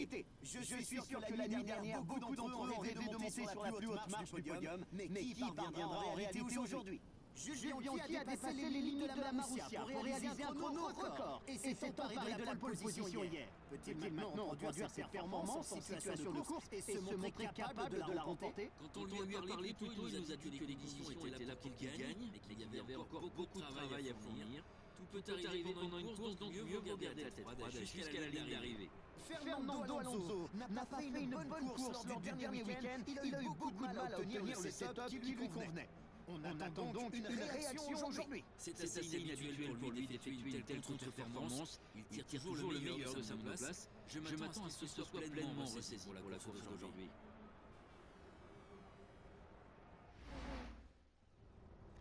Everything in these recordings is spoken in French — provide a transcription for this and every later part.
vérité. Je suis sûr que l'année dernière, beaucoup d'entre eux ont rêvé de monter sur la plus haute marche du podium, mais qui parviendra en réalité aujourd'hui? Jules Bianchi a dépassé les limites de la Marussia pour réaliser un chrono record et s'est emparé de la pole position hier. Peut-il maintenant reproduire cette performance en situation de course et se montrer capable de la remporter? Quand on lui a parlé plus tôt, il nous a dit que l'édition était là pour qu'il gagne, mais qu'il y avait encore beaucoup de travail à fournir. Tout peut arriver pendant une course, donc mieux vaut garder la tête froide jusqu'à la ligne d'arrivée. Fernando Alonso n'a pas fait une bonne course lors du dernier week-end. Il a eu beaucoup de mal à obtenir le setup qui lui convenait. On attend donc une réaction aujourd'hui. C'est assez inhabituel pour lui d'effectuer une telle contre-performance. Il tire toujours le meilleur de sa place. Je m'attends à ce que ce soit pleinement ressaisi pour la course d'aujourd'hui.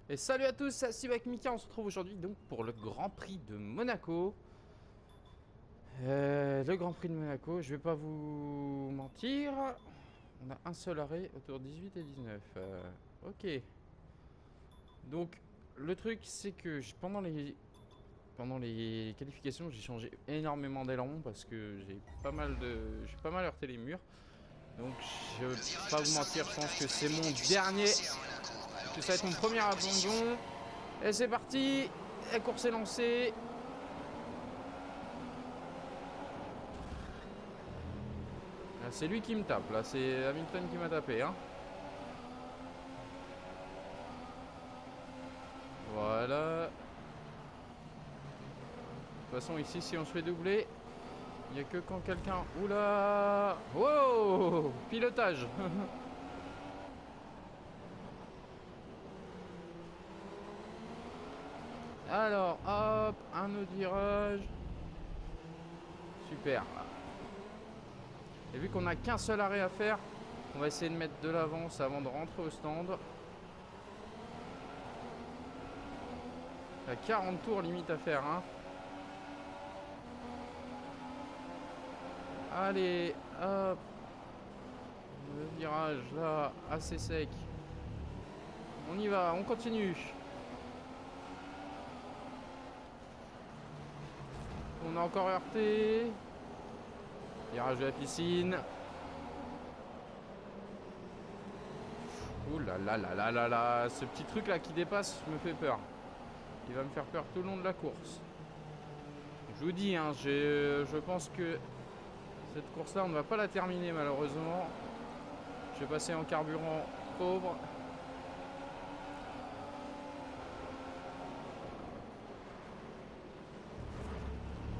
Et salut à tous, c'est avec Mika, on se retrouve aujourd'hui donc pour le Grand Prix de Monaco. Le Grand Prix de Monaco, je vais pas vous mentir, on a un seul arrêt autour de 18 et 19. Ok. Donc le truc c'est que pendant les qualifications j'ai changé énormément d'aileron parce que j'ai pas mal heurté les murs. Donc je vais pas vous mentir, je pense que c'est mon dernier. Que ça va être mon premier abandon. Et c'est parti. La course est lancée. C'est lui qui me tape. Là, c'est Hamilton qui m'a tapé. Hein. Voilà. De toute façon, ici, si on se fait doubler, il n'y a que quand quelqu'un... Oula. Wow. Pilotage. Alors, hop, un autre virage. Super. Et vu qu'on n'a qu'un seul arrêt à faire, on va essayer de mettre de l'avance avant de rentrer au stand. Il y a 40 tours limite à faire. Hein. Allez, hop. Le virage là, assez sec. On y va, on continue. On a encore heurté. Virage de la piscine. Ouh là là là là là là. Ce petit truc là qui dépasse me fait peur. Il va me faire peur tout le long de la course. Je vous dis, hein, je pense que cette course là on ne va pas la terminer malheureusement. Je vais passer en carburant pauvre.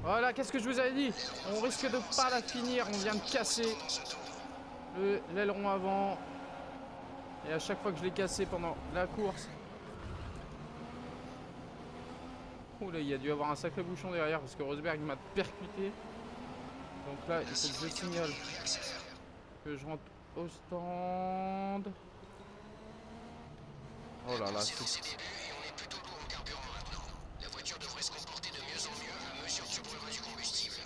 Voilà, qu'est-ce que je vous avais dit? On risque de pas la finir, on vient de casser l'aileron avant. Et à chaque fois que je l'ai cassé pendant la course... Oula, il y a dû avoir un sacré bouchon derrière parce que Rosberg m'a percuté. Donc là, il faut que je signale que je rentre au stand. Oh là là, c'est...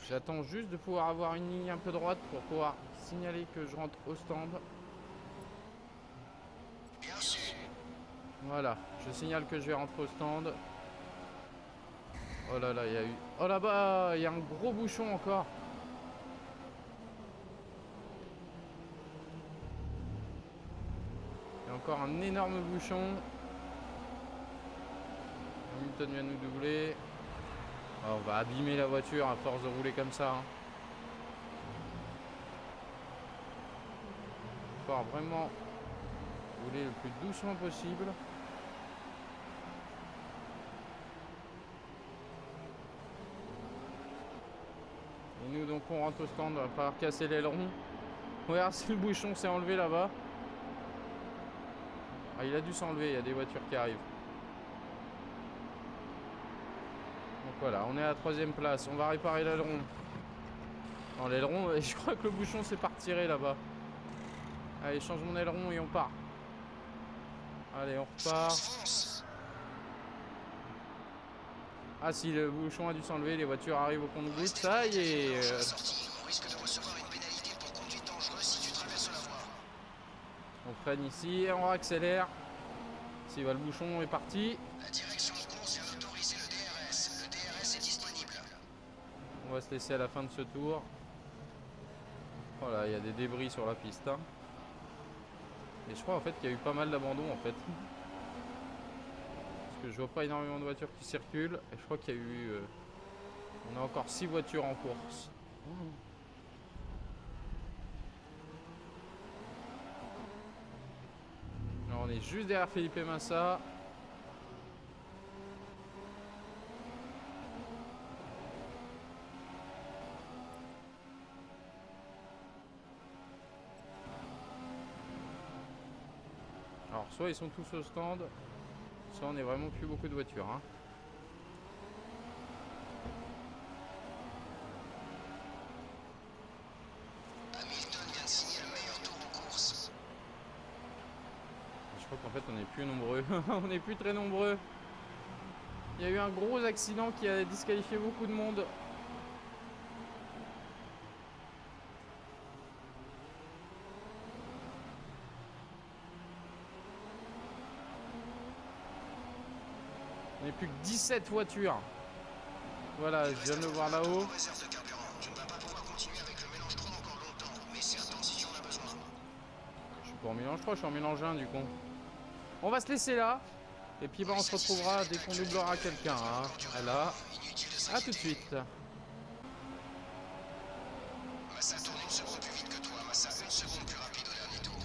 J'attends juste de pouvoir avoir une ligne un peu droite pour pouvoir signaler que je rentre au stand. Voilà, je signale que je vais rentrer au stand. Oh là là, il y a eu... Oh là-bas, il y a un gros bouchon encore. Il y a encore un énorme bouchon. Hamilton vient nous doubler. Oh, on va abîmer la voiture à force de rouler comme ça. Hein. Il faut vraiment rouler le plus doucement possible. Et nous donc on rentre au stand, on va falloir casser l'aileron. Regarde si le bouchon s'est enlevé là-bas. Ah, il a dû s'enlever, il y a des voitures qui arrivent. Donc voilà, on est à la 3ème place. On va réparer l'aileron. Non, l'aileron, je crois que le bouchon s'est pas retiré là-bas. Allez, change mon aileron et on part. Allez, on repart. Ah si, le bouchon a dû s'enlever, les voitures arrivent au compte-gouttes. Ça y est. On freine ici et on accélère. Si, bah, le bouchon est parti. La direction de course vient d'autoriser le DRS. Le DRS est disponible. On va se laisser à la fin de ce tour. Voilà, il y a des débris sur la piste. Hein. Et je crois en fait qu'il y a eu pas mal d'abandons en fait. Parce que je vois pas énormément de voitures qui circulent. Et je crois qu'il y a eu... on a encore 6 voitures en course. Alors on est juste derrière Felipe Massa. Alors soit ils sont tous au stand, soit on n'est vraiment plus beaucoup de voitures. Hein. Hamilton vient de signer le meilleur tour en course. Je crois qu'en fait on n'est plus nombreux. On n'est plus très nombreux. Il y a eu un gros accident qui a disqualifié beaucoup de monde. On n'est plus que 17 voitures. Voilà, je viens de le voir là-haut. Réserve de carburant. Je ne vais pas pouvoir continuer avec le mélange 3 encore longtemps, mais certains si j'en ai besoin. Je suis pas en mélange 3, je suis en mélange 1 du coup. On va se laisser là. Et puis bah, on se retrouvera dès qu'on doublera quelqu'un. Hein. Voilà. Inutile de A s'inquiéter. tout de suite. Massa tourne une seconde plus vite que toi. Massa une seconde plus rapide au dernier tour.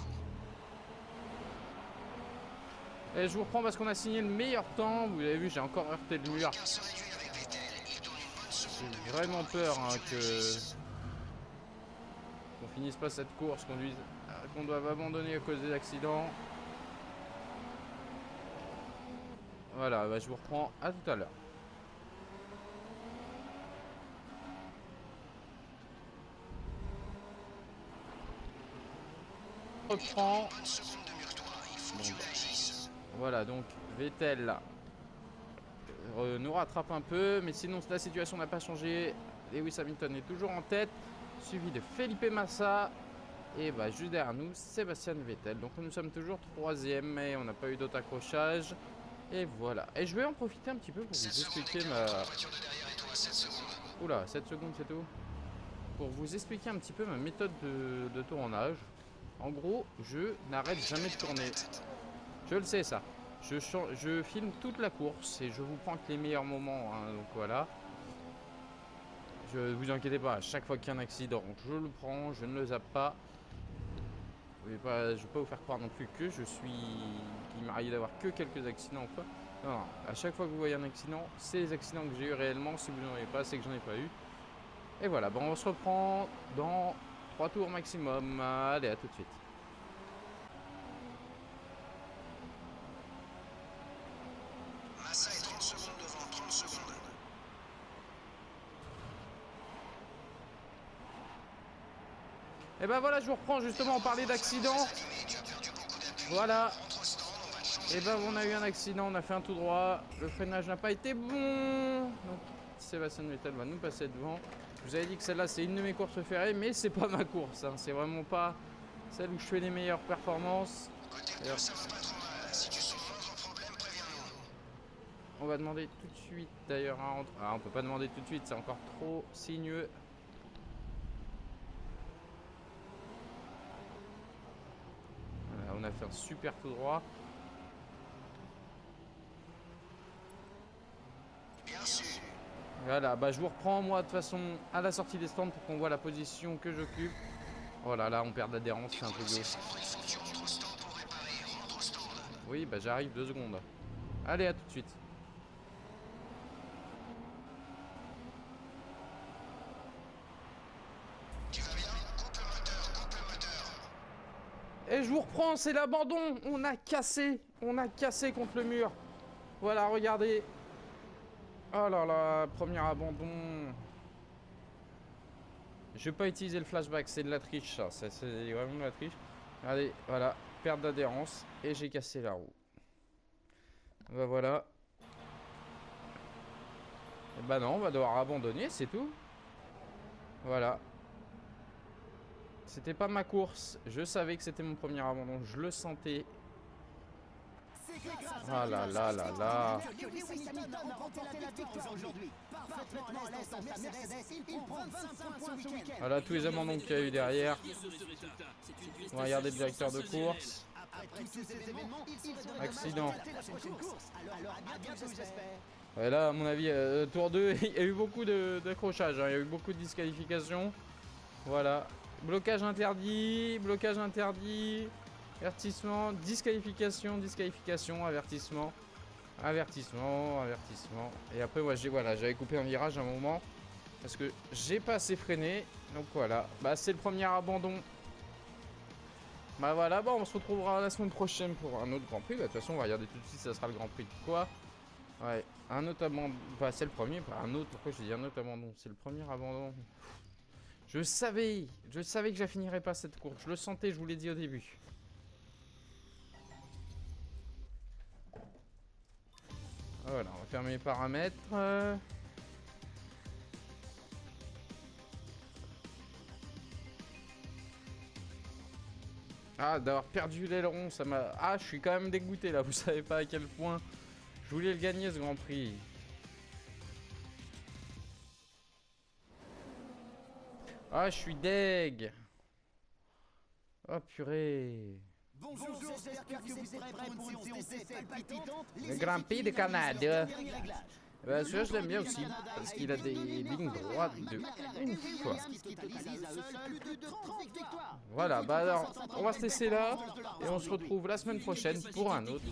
Et je vous reprends parce qu'on a signé le meilleur temps. Vous avez vu, j'ai encore heurté le mur. L'écart se réduit avec Vettel. Il tourne une bonne seconde de J'ai mieux que vraiment toi. peur Il hein, faut que tu réagisses. qu'on finisse pas cette course, qu'on doive abandonner à cause des accidents. Voilà, bah, je vous reprends à tout à l'heure. Reprends. Bonne seconde de mieux que toi. Il faut que tu réagisses. Voilà, donc Vettel là, nous rattrape un peu, mais sinon la situation n'a pas changé. Lewis Hamilton est toujours en tête, suivi de Felipe Massa. Et bah, juste derrière nous, Sébastien Vettel. Donc nous sommes toujours 3e, mais on n'a pas eu d'autre accrochage. Et voilà. Et je vais en profiter un petit peu pour vous 7 secondes expliquer d'écart entre ma... la voiture de derrière et toi. 7 secondes. Oula, 7 secondes c'est tout. Pour vous expliquer un petit peu ma méthode de tournage. En gros, je n'arrête jamais de tourner. Je le sais ça. Je filme toute la course et je vous prends que les meilleurs moments. Hein, donc voilà. Je vous inquiétez pas, à chaque fois qu'il y a un accident, je le prends, je ne le zappe pas. Je ne vais pas vous faire croire non plus que je suis... qu'il m'arrive d'avoir que quelques accidents. Quoi. Non, non, à chaque fois que vous voyez un accident, c'est les accidents que j'ai eu réellement. Si vous n'en avez pas, c'est que j'en ai pas eu. Et voilà, bon, on se reprend dans 3 tours maximum. Allez, à tout de suite. Massa est 30 secondes devant. 30 secondes. Et ben voilà, je vous reprends justement, on parlait d'accident. Tu as perdu beaucoup d'appui. Voilà. Rentre au stand, on va te changer. Et ben on a eu un accident, on a fait un tout droit. Le freinage n'a pas été bon. Donc Sébastien Vettel va nous passer devant. Je vous avais dit que celle-là c'est une de mes courses préférées, mais c'est pas ma course. Hein. C'est vraiment pas celle où je fais les meilleures performances. Côté pneu, D'ailleurs, ça va pas trop mal. Si tu sens le moindre problème, préviens-nous. on va demander tout de suite d'ailleurs à rentrer. Ah, on peut pas demander tout de suite, c'est encore trop sinueux. Voilà, on a fait un super tout droit. Bien sûr. Voilà, bah je vous reprends moi de toute façon à la sortie des stands pour qu'on voit la position que j'occupe. Oh là là, on perd d'adhérence, c'est un peu C'est gauche. fort, il faut que tu rentres au stand pour réparer. Rentre au stand. Oui, bah j'arrive 2 secondes. Allez, à tout de suite. Tu vas bien? Coupe le moteur, coupe le moteur. Et je vous reprends, c'est l'abandon. On a cassé contre le mur. Voilà, regardez. Oh là là, premier abandon. Je vais pas utiliser le flashback, c'est de la triche ça. C'est vraiment de la triche. Regardez, voilà, perte d'adhérence et j'ai cassé la roue. Bah voilà. Et bah non, on va devoir abandonner, c'est tout. Voilà. C'était pas ma course. Je savais que c'était mon premier abandon. Je le sentais. Ah là là là là. Lewis Hamilton a remporté la victoire aujourd'hui. Parfaitement à l'aise dans sa Mercedes, il prend 25 points ce week-end. Voilà tous les abandons qu'il y a eu derrière. On va regarder le directeur de course. Après tous ces événements, il serait Accident. la prochaine course. Alors à bientôt, j'espère. Ouais, là, à mon avis, tour 2, il y a eu beaucoup d'accrochages, hein, il y a eu beaucoup de disqualifications. Voilà. Blocage interdit, avertissement, disqualification, avertissement, avertissement. Et après, moi, j'avais coupé un virage à un moment parce que j'ai pas assez freiné. Donc voilà, bah, c'est le premier abandon. Bah voilà, bah, on se retrouvera la semaine prochaine pour un autre Grand Prix. Bah, de toute façon, on va regarder tout de suite, ça sera le Grand Prix de quoi? Ouais, un autre abandon. Bah, c'est le premier, pas un autre. Pourquoi j'ai dit un autre abandon? C'est le premier abandon. Je savais que je la finirais pas cette course. Je le sentais, je vous l'ai dit au début. Voilà, on va fermer les paramètres. Ah, d'avoir perdu l'aileron, ça m'a... Ah, je suis quand même dégoûté là, vous savez pas à quel point je voulais le gagner ce Grand Prix. Ah, je suis deg. Oh purée. Bonjour, j'espère que vous êtes prêts pour une séance d'essai palpitante. Le Grand Prix de Canada. Bah, celui-là, je l'aime bien aussi, parce qu'il a des lignes droites de ouf. Voilà, bah alors, on va se laisser là, et on se retrouve la semaine prochaine pour un autre.